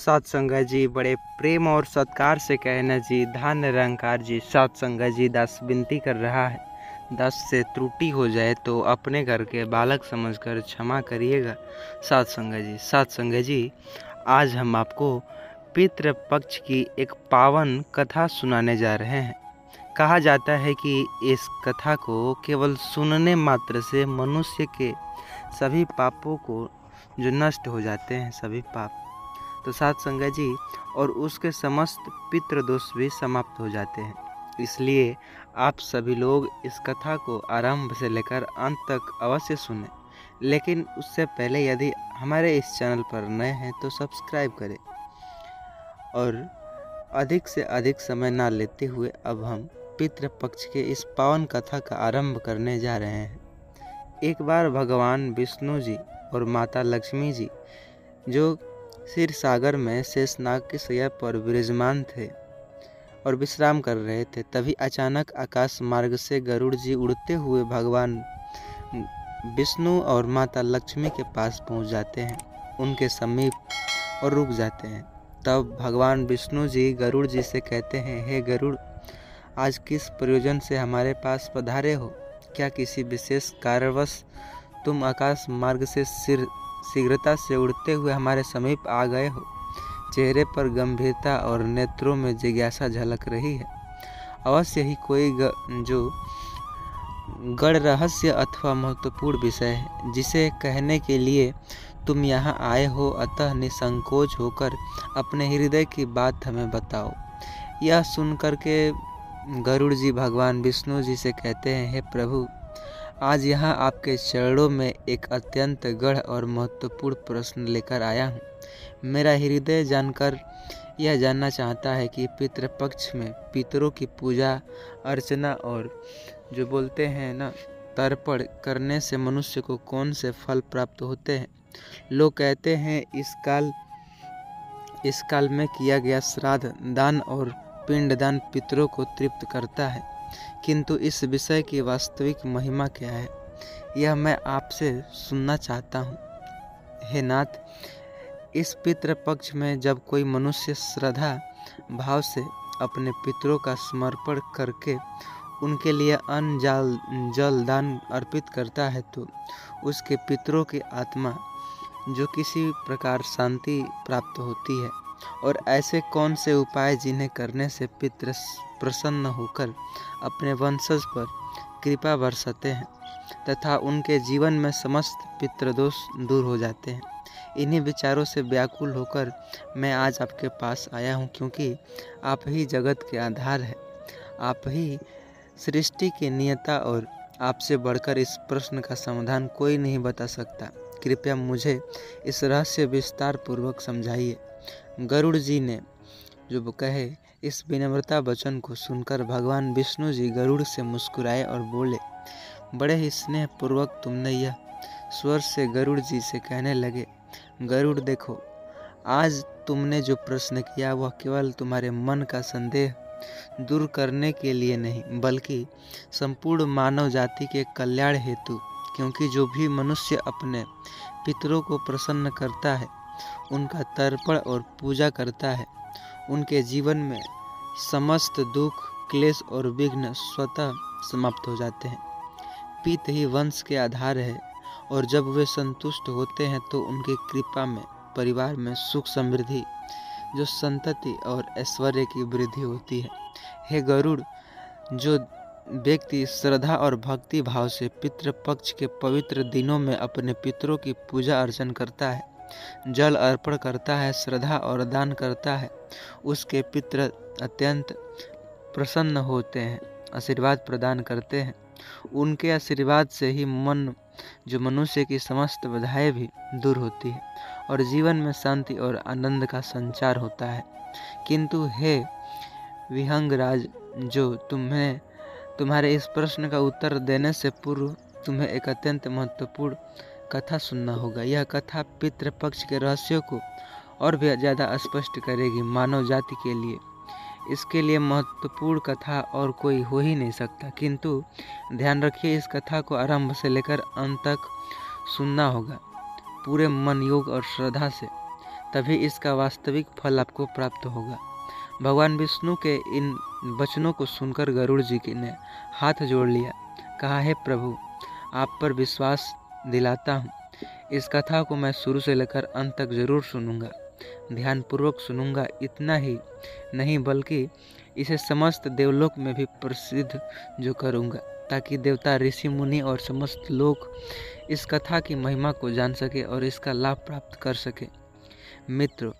सात संगत जी, बड़े प्रेम और सत्कार से कहना जी, धन निरंकार जी। सात संगत जी, दास विनती कर रहा है, दास से त्रुटि हो जाए तो अपने घर के बालक समझकर क्षमा करिएगा। सात संगत जी, आज हम आपको पितृपक्ष की एक पावन कथा सुनाने जा रहे हैं। कहा जाता है कि इस कथा को केवल सुनने मात्र से मनुष्य के सभी पापों को जो नष्ट हो जाते हैं, सभी पाप, तो सात संगत जी, और उसके समस्त पितृदोष भी समाप्त हो जाते हैं। इसलिए आप सभी लोग इस कथा को आरंभ से लेकर अंत तक अवश्य सुनें। लेकिन उससे पहले यदि हमारे इस चैनल पर नए हैं तो सब्सक्राइब करें। और अधिक से अधिक समय ना लेते हुए अब हम पितृपक्ष के इस पावन कथा का आरंभ करने जा रहे हैं। एक बार भगवान विष्णु जी और माता लक्ष्मी जी जो क्षीर सागर में शेषनाग की शैया पर विराजमान थे और विश्राम कर रहे थे, तभी अचानक आकाश मार्ग से गरुड़ जी उड़ते हुए भगवान विष्णु और माता लक्ष्मी के पास पहुंच जाते हैं, उनके समीप और रुक जाते हैं। तब भगवान विष्णु जी गरुड़ जी से कहते हैं, हे गरुड़, आज किस प्रयोजन से हमारे पास पधारे हो? क्या किसी विशेष कारणवश तुम आकाश मार्ग से शीघ्रता से उड़ते हुए हमारे समीप आ गए हो? चेहरे पर गंभीरता और नेत्रों में जिज्ञासा झलक रही है। अवश्य ही कोई जो गढ़ रहस्य अथवा महत्वपूर्ण विषय है जिसे कहने के लिए तुम यहाँ आए हो, अतः निसंकोच होकर अपने हृदय की बात हमें बताओ। यह सुनकर के गरुड़ जी भगवान विष्णु जी से कहते हैं, हे प्रभु, आज यहाँ आपके चरणों में एक अत्यंत गढ़ और महत्वपूर्ण प्रश्न लेकर आया हूँ। मेरा हृदय जानकर यह जानना चाहता है कि पितृपक्ष में पितरों की पूजा अर्चना और जो बोलते हैं ना, तर्पण करने से मनुष्य को कौन से फल प्राप्त होते हैं। लोग कहते हैं इस काल में किया गया श्राद्ध दान और पिंडदान पितरों को तृप्त करता है, किंतु इस विषय की वास्तविक महिमा क्या है, यह मैं आपसे सुनना चाहता हूँ। हे नाथ, इस पितृपक्ष में जब कोई मनुष्य श्रद्धा भाव से अपने पितरों का समर्पण करके उनके लिए अन्न जल दान अर्पित करता है, तो उसके पितरों की आत्मा जो किसी प्रकार शांति प्राप्त होती है। और ऐसे कौन से उपाय जिन्हें करने से पितृ प्रसन्न होकर अपने वंशज पर कृपा बरसाते हैं तथा उनके जीवन में समस्त पितृदोष दूर हो जाते हैं। इन्हीं विचारों से व्याकुल होकर मैं आज आपके पास आया हूँ, क्योंकि आप ही जगत के आधार हैं, आप ही सृष्टि की नियता, और आपसे बढ़कर इस प्रश्न का समाधान कोई नहीं बता सकता। कृपया मुझे इस रहस्य विस्तार पूर्वक समझाइए। गरुड़ जी ने जो कहे, इस विनम्रता वचन को सुनकर भगवान विष्णु जी गरुड़ से मुस्कुराए और बोले, बड़े ही स्नेह पूर्वक तुमने यह स्वर से गरुड़ जी से कहने लगे, गरुड़ देखो, आज तुमने जो प्रश्न किया वह केवल तुम्हारे मन का संदेह दूर करने के लिए नहीं, बल्कि संपूर्ण मानव जाति के कल्याण हेतु, क्योंकि जो भी मनुष्य अपने पितरों को प्रसन्न करता है, उनका तर्पण और पूजा करता है, उनके जीवन में समस्त दुख क्लेश और विघ्न स्वतः समाप्त हो जाते हैं। पित ही वंश के आधार है, और जब वे संतुष्ट होते हैं तो उनकी कृपा में परिवार में सुख समृद्धि, जो संतति और ऐश्वर्य की वृद्धि होती है। हे गरुड़, जो व्यक्ति श्रद्धा और भक्ति भाव से पितृपक्ष के पवित्र दिनों में अपने पितरों की पूजा अर्चन करता है, जल अर्पण करता है, श्रद्धा और दान करता है, उसके पितृ अत्यंत प्रसन्न होते हैं, आशीर्वाद प्रदान करते हैं। उनके आशीर्वाद से ही जो मनुष्य की समस्त बाधाएं भी दूर होती है और जीवन में शांति और आनंद का संचार होता है। किंतु हे विहंगराज, जो तुम्हारे इस प्रश्न का उत्तर देने से पूर्व तुम्हें एक अत्यंत महत्वपूर्ण कथा सुनना होगा। यह कथा पितृपक्ष के रहस्यों को और भी ज़्यादा स्पष्ट करेगी मानव जाति के लिए। इसके लिए महत्वपूर्ण कथा और कोई हो ही नहीं सकता। किंतु ध्यान रखिए, इस कथा को आरंभ से लेकर अंत तक सुनना होगा पूरे मन योग और श्रद्धा से, तभी इसका वास्तविक फल आपको प्राप्त होगा। भगवान विष्णु के इन वचनों को सुनकर गरुड़ जी ने हाथ जोड़ लिया, कहा, हे प्रभु, आप पर विश्वास दिलाता हूँ। इस कथा को मैं शुरू से लेकर अंत तक जरूर सुनूंगा, ध्यानपूर्वक सुनूंगा। इतना ही नहीं बल्कि इसे समस्त देवलोक में भी प्रसिद्ध जो करूंगा, ताकि देवता, ऋषि मुनि और समस्त लोग इस कथा की महिमा को जान सके और इसका लाभ प्राप्त कर सके। मित्रों,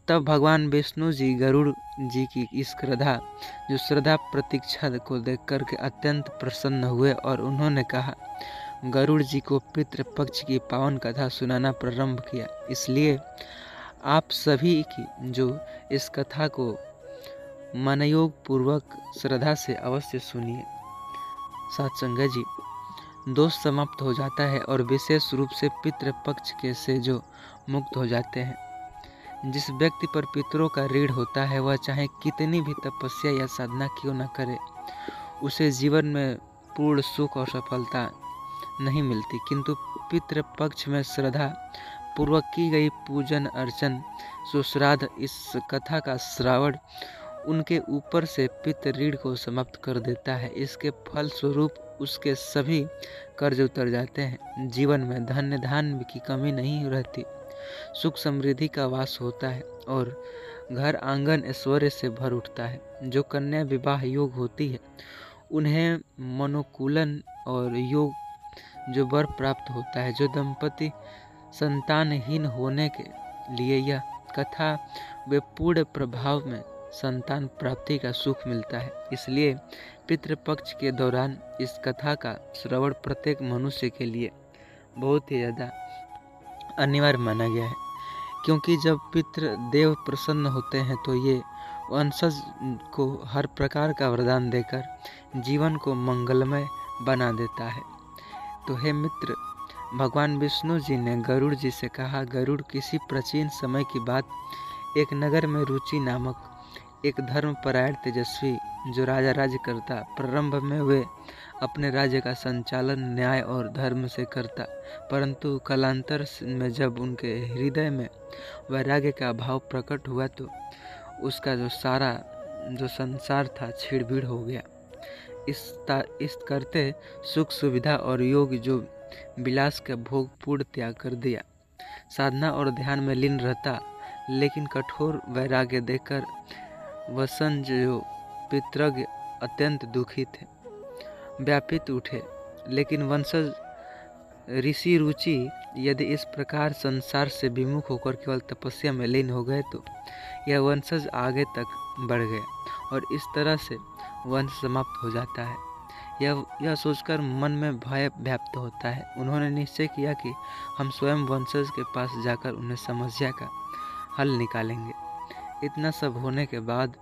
तब भगवान विष्णु जी गरुड़ जी की इस श्रद्धा प्रतीक्षा को देख कर के अत्यंत प्रसन्न हुए और उन्होंने कहा, गरुड़ जी को पितृपक्ष की पावन कथा सुनाना प्रारंभ किया। इसलिए आप सभी की जो इस कथा को मनयोग पूर्वक श्रद्धा से अवश्य सुनिए। सत्संग जी, दोष समाप्त हो जाता है और विशेष रूप से पितृपक्ष के से जो मुक्त हो जाते हैं। जिस व्यक्ति पर पितरों का ऋण होता है वह चाहे कितनी भी तपस्या या साधना क्यों न करे, उसे जीवन में पूर्ण सुख और सफलता नहीं मिलती। किंतु पितृपक्ष में श्रद्धा पूर्वक की गई पूजन अर्चन सुश्राद्ध इस कथा का श्रावण उनके ऊपर से पितृ ऋण को समाप्त कर देता है। इसके फल स्वरूप उसके सभी कर्ज उतर जाते हैं। जीवन में धन्य धान्य की कमी नहीं रहती, सुख समृद्धि का वास होता है और घर आंगन ऐश्वर्य से भर उठता है। जो कन्या विवाह योग होती है उन्हें मनोकूलन और योग जो वर प्राप्त होता है। जो दंपति संतानहीन होने के लिए यह कथा वे पूर्ण प्रभाव में संतान प्राप्ति का सुख मिलता है। इसलिए पितृपक्ष के दौरान इस कथा का श्रवण प्रत्येक मनुष्य के लिए बहुत ही ज़्यादा अनिवार्य माना गया है, क्योंकि जब पितृ देव प्रसन्न होते हैं तो ये वंशज को हर प्रकार का वरदान देकर जीवन को मंगलमय बना देता है। तो हे मित्र, भगवान विष्णु जी ने गरुड़ जी से कहा, गरुड़, किसी प्राचीन समय की बात, एक नगर में रुचि नामक एक धर्मपरायण तेजस्वी जो राजा राज्य करता, प्रारंभ में वे अपने राज्य का संचालन न्याय और धर्म से करता, परंतु कालांतर में जब उनके हृदय में वैराग्य का भाव प्रकट हुआ तो उसका जो सारा जो संसार था छिड़भिड़ हो गया। इस करते सुख सुविधा और योग जो विलास का भोग पूर्ण त्याग कर दिया। साधना और ध्यान में लीन रहता, लेकिन कठोर वैराग्य देकर वसन जो पितृज्ञ अत्यंत दुखी थे, व्यापित उठे। लेकिन वंशज ऋषि रुचि यदि इस प्रकार संसार से विमुख होकर केवल तपस्या में लीन हो गए तो यह वंशज आगे तक बढ़ गया और इस तरह से वंश समाप्त हो जाता है। यह सोचकर मन में भय व्याप्त होता है। उन्होंने निश्चय किया कि हम स्वयं वंशज के पास जाकर उन्हें समस्या का हल निकालेंगे। इतना सब होने के बाद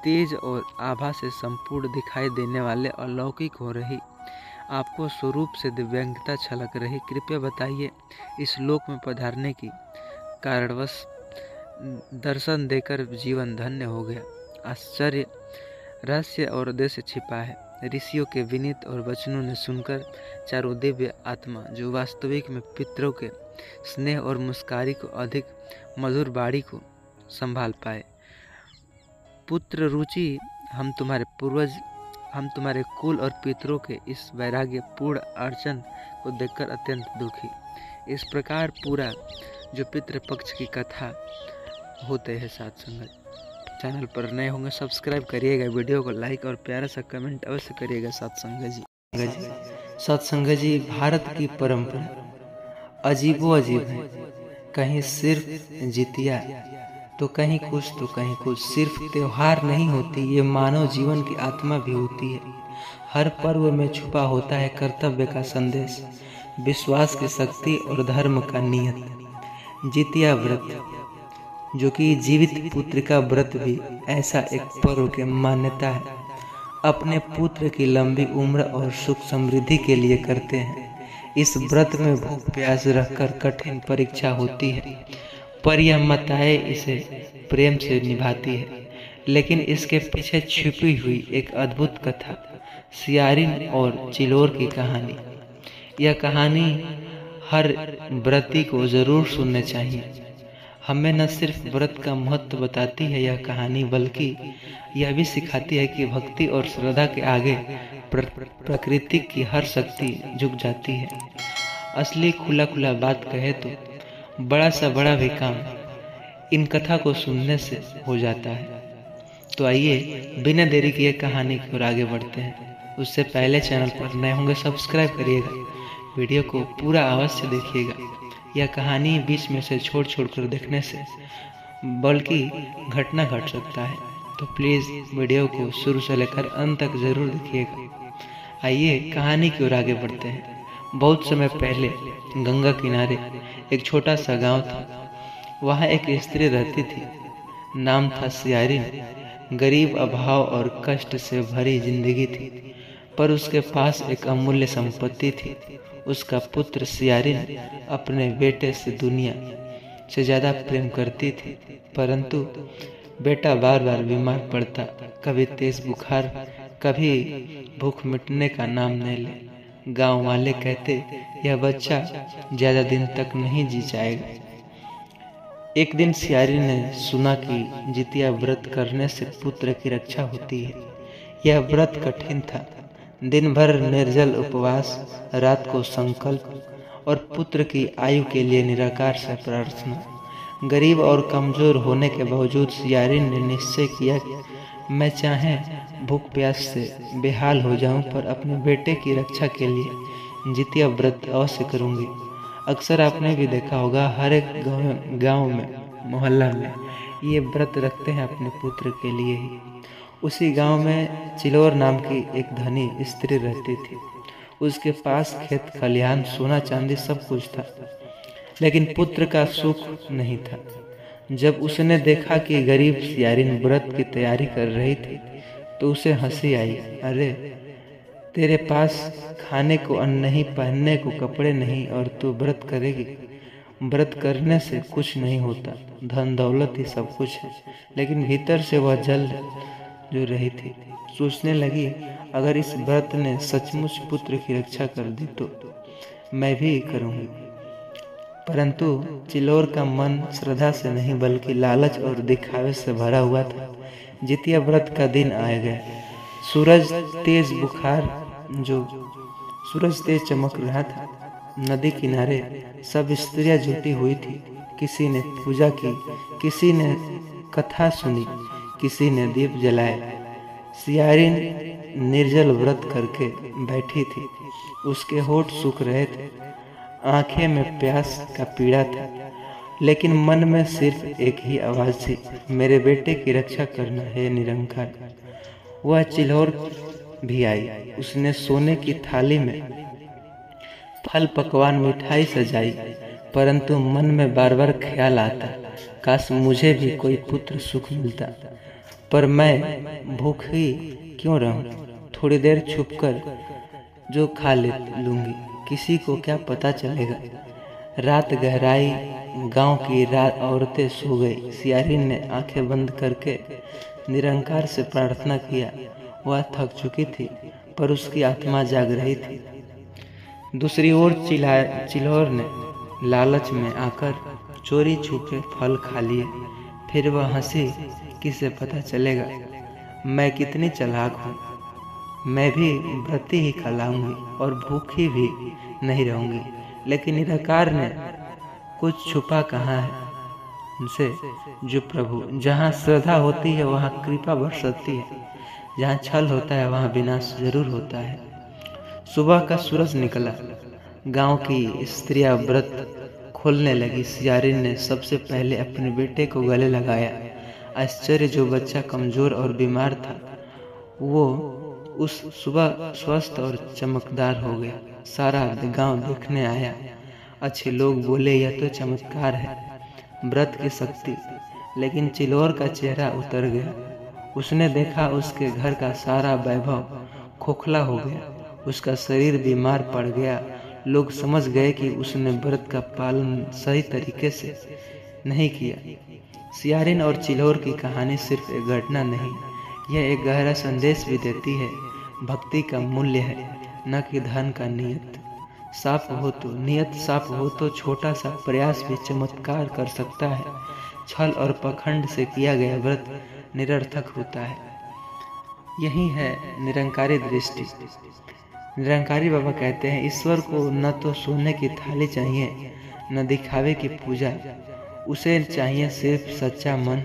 तेज और आभा से संपूर्ण दिखाई देने वाले अलौकिक हो रही आपको स्वरूप से दिव्यांगता छलक रही, कृपया बताइए, इस लोक में पधारने की कारणवश दर्शन देकर जीवन धन्य हो गया। आश्चर्य, रहस्य और उद्देश्य छिपा है। ऋषियों के विनीत और वचनों ने सुनकर चारों दिव्य आत्मा जो वास्तविक में पितरों के स्नेह और मुस्कारी को अधिक मधुर बाड़ी को संभाल पाए। पुत्र रुचि, हम तुम्हारे पूर्वज, हम तुम्हारे कुल और पितरों के इस वैराग्य पूर्ण अर्चन को देखकर अत्यंत दुखी। इस प्रकार पूरा जो पितृपक्ष की कथा होते हैं। साथ संगत, चैनल पर नए होंगे सब्सक्राइब करिएगा, वीडियो को लाइक और प्यारा सा कमेंट अवश्य करिएगा। सत्संग जी, भारत की परंपरा अजीबो अजीब है। कहीं सिर्फ जितिया तो कहीं कुछ तो कहीं कुछ। सिर्फ त्योहार नहीं होती, ये मानव जीवन की आत्मा भी होती है। हर पर्व में छुपा होता है कर्तव्य का संदेश, विश्वास की शक्ति और धर्म का नियत। जितिया व्रत, जो कि जीवित पुत्र का व्रत भी ऐसा एक पर्व की मान्यता है, अपने पुत्र की लंबी उम्र और सुख समृद्धि के लिए करते हैं। इस व्रत में भूख प्यास रखकर कठिन परीक्षा होती है, पर यह माताएं इसे प्रेम से निभाती है। लेकिन इसके पीछे छिपी हुई एक अद्भुत कथा, सियारिन और चिलोर की कहानी। यह कहानी हर व्रती को जरूर सुननी चाहिए। हमें न सिर्फ व्रत का महत्व बताती है यह कहानी, बल्कि यह भी सिखाती है कि भक्ति और श्रद्धा के आगे प्रकृति की हर शक्ति झुक जाती है। असली खुला बात कहे तो बड़ा सा बड़ा भी काम इन कथा को सुनने से हो जाता है। तो आइए बिना देरी किए कहानी की ओर आगे बढ़ते हैं। उससे पहले चैनल पर नए होंगे सब्सक्राइब करिएगा, वीडियो को पूरा अवश्य देखिएगा। यह कहानी बीच में से छोड़ कर देखने से बल्कि घटना घट सकता है, तो प्लीज़ वीडियो को शुरू से लेकर अंत तक जरूर देखिएगा। आइए कहानी की ओर आगे बढ़ते हैं। बहुत समय पहले गंगा किनारे एक छोटा सा गांव था। वहाँ एक स्त्री रहती थी, नाम था सियारिन। गरीब, अभाव और कष्ट से भरी जिंदगी थी, पर उसके पास एक अमूल्य संपत्ति थी। उसका पुत्र सियारिन अपने बेटे से दुनिया से ज्यादा प्रेम करती थी, परंतु बेटा बार बार बीमार पड़ता, कभी तेज बुखार, कभी भूख मिटने का नाम नहीं ले। गांव वाले कहते यह बच्चा ज्यादा दिन तक नहीं जी जाएगा। एक दिन सियारिन ने सुना कि जितिया व्रत करने से पुत्र की रक्षा होती है। यह व्रत कठिन था, दिन भर निर्जल उपवास, रात को संकल्प और पुत्र की आयु के लिए निराकार से प्रार्थना। गरीब और कमजोर होने के बावजूद सियारिन ने निश्चय किया कि मैं चाहे भूख प्यास से बेहाल हो जाऊं, पर अपने बेटे की रक्षा के लिए जितिया व्रत अवश्य करूंगी। अक्सर आपने भी देखा होगा, हर एक गांव में, मोहल्ला में ये व्रत रखते हैं अपने पुत्र के लिए ही। उसी गांव में चिलोर नाम की एक धनी स्त्री रहती थी। उसके पास खेत खलिहान, सोना चांदी सब कुछ था, लेकिन पुत्र का सुख नहीं था। जब उसने देखा कि गरीब सियारिन व्रत की तैयारी कर रही थी तो उसे हंसी आई। अरे, तेरे पास खाने को अन्न नहीं, पहनने को कपड़े नहीं, और तू व्रत करेगी? व्रत करने से कुछ नहीं होता, धन दौलत ही सब कुछ है। लेकिन भीतर से वह जल जो रही थी। सोचने लगी, अगर इस व्रत ने सचमुच पुत्र की रक्षा कर दी तो मैं भी करूंगी। परंतु चिलोर का मन श्रद्धा से नहीं बल्कि लालच और दिखावे से भरा हुआ था। जितिया व्रत का दिन आ गया। सूरज तेज चमक रहा था। नदी किनारे सब स्त्रियां जुटी हुई थी। किसी ने पूजा की, किसी ने कथा सुनी, किसी ने दीप जलाए। सियारिन निर्जल व्रत करके बैठी थी। उसके होठ सूख रहे थे, आंखें में प्यास का पीड़ा था, लेकिन मन में सिर्फ एक ही आवाज थी, मेरे बेटे की रक्षा करना है निरंकार। वह चिल्होर भी आई। उसने सोने की थाली में फल, पकवान, मिठाई सजाई, परंतु मन में बार बार ख्याल आता, काश मुझे भी कोई पुत्र सुख मिलता, पर मैं भूखी क्यों रहूं? थोड़ी देर छुपकर जो खा लूंगी, किसी को क्या पता चलेगा। रात गहराई, गांव की औरतें सो गई। सियारिन ने आंखें बंद करके निरंकार से प्रार्थना किया। वह थक चुकी थी, पर उसकी आत्मा जाग रही थी। दूसरी ओर चिल्होर ने लालच में आकर चोरी छुपे फल खा लिए। फिर वह हंसी, किसे पता चलेगा मैं कितनी चालाक हूँ, मैं भी व्रत ही खिलाऊंगी और भूखी भी नहीं रहूंगी। लेकिन निराकार ने कुछ छुपा कहाँ है उनसे, जो प्रभु, जहाँ श्रद्धा होती है वहाँ कृपा बरसती है, जहाँ छल होता है वहाँ विनाश जरूर होता है। सुबह का सूरज निकला। गांव की स्त्रियां व्रत खोलने लगी। सियारिन ने सबसे पहले अपने बेटे को गले लगाया। आश्चर्य, जो बच्चा कमजोर और बीमार था वो उस सुबह स्वस्थ और चमकदार हो गया। सारा गांव देखने आया। अच्छे लोग बोले, यह तो चमत्कार है, व्रत की शक्ति। लेकिन चिल्होर का चेहरा उतर गया। उसने देखा उसके घर का सारा वैभव खोखला हो गया, उसका शरीर बीमार पड़ गया। लोग समझ गए कि उसने व्रत का पालन सही तरीके से नहीं किया। सियारिन और चिल्होर की कहानी सिर्फ एक घटना नहीं, यह एक गहरा संदेश भी देती है। भक्ति का मूल्य है, न कि धन का। नियत साफ हो तो छोटा सा प्रयास भी चमत्कार कर सकता है। छल और पाखंड से किया गया व्रत निरर्थक होता है। यही है निरंकारी दृष्टि। निरंकारी बाबा कहते हैं, ईश्वर को न तो सोने की थाली चाहिए न दिखावे की पूजा, उसे चाहिए सिर्फ सच्चा मन।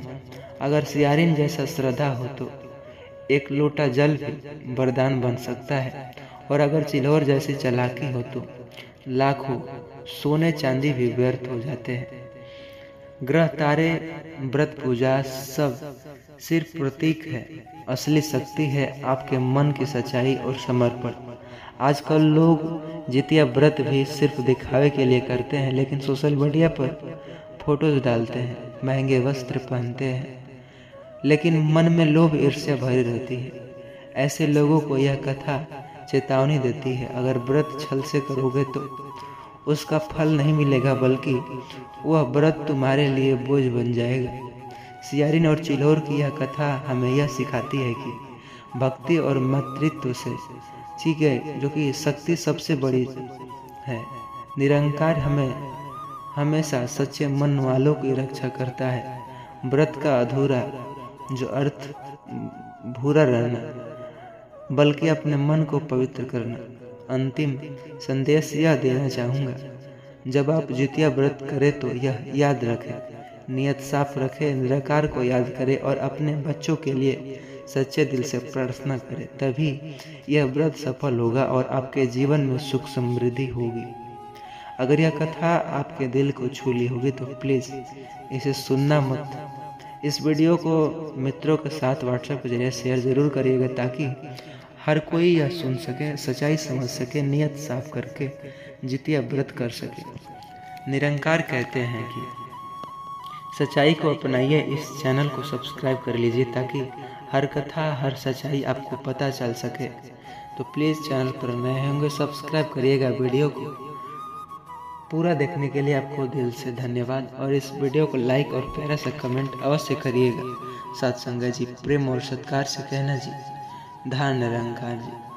अगर सियारिन जैसा श्रद्धा हो तो एक लोटा जल भी वरदान बन सकता है, और अगर चिल्होर जैसी चालाकी हो तो लाखों सोने चांदी भी व्यर्थ हो जाते हैं। ग्रह तारे, व्रत पूजा सब सिर्फ प्रतीक है, असली शक्ति है आपके मन की सच्चाई और समर्पण। आजकल लोग जितिया व्रत भी सिर्फ दिखावे के लिए करते हैं, लेकिन सोशल मीडिया पर फोटोज डालते हैं, महंगे वस्त्र पहनते हैं, लेकिन मन में लोभ ईर्ष्या भरी रहती है। ऐसे लोगों को यह कथा चेतावनी देती है, अगर व्रत छल से करोगे तो उसका फल नहीं मिलेगा, बल्कि वह व्रत तुम्हारे लिए बोझ बन जाएगा। सियारिन और चिल्होर की यह कथा हमें यह सिखाती है कि भक्ति और मातृत्व से ठीक है, जो कि शक्ति सबसे बड़ी है। निरंकार हमें हमेशा सच्चे मन वालों की रक्षा करता है। व्रत का अधूरा जो अर्थ भूरा रहना, बल्कि अपने मन को पवित्र करना। अंतिम संदेश यह देना चाहूँगा, जब आप जितिया व्रत करें तो यह याद रखें, नियत साफ रखें, निराकार को याद करें और अपने बच्चों के लिए सच्चे दिल से प्रार्थना करें। तभी यह व्रत सफल होगा और आपके जीवन में सुख समृद्धि होगी। अगर यह कथा आपके दिल को छू ली होगी तो प्लीज़ इसे सुनना मत। इस वीडियो को मित्रों के साथ व्हाट्सएप के जरिए शेयर ज़रूर करिएगा, ताकि हर कोई यह सुन सके, सच्चाई समझ सके, नियत साफ करके जितिया व्रत कर सके। निरंकार कहते हैं कि सच्चाई को अपनाइए। इस चैनल को सब्सक्राइब कर लीजिए ताकि हर कथा, हर सच्चाई आपको पता चल सके। तो प्लीज़ चैनल पर नए होंगे सब्सक्राइब करिएगा। वीडियो को पूरा देखने के लिए आपको दिल से धन्यवाद, और इस वीडियो को लाइक और प्यारा सा कमेंट अवश्य करिएगा। सत्संग जी, प्रेम और सत्कार से कहना जी, धन निरंकार जी।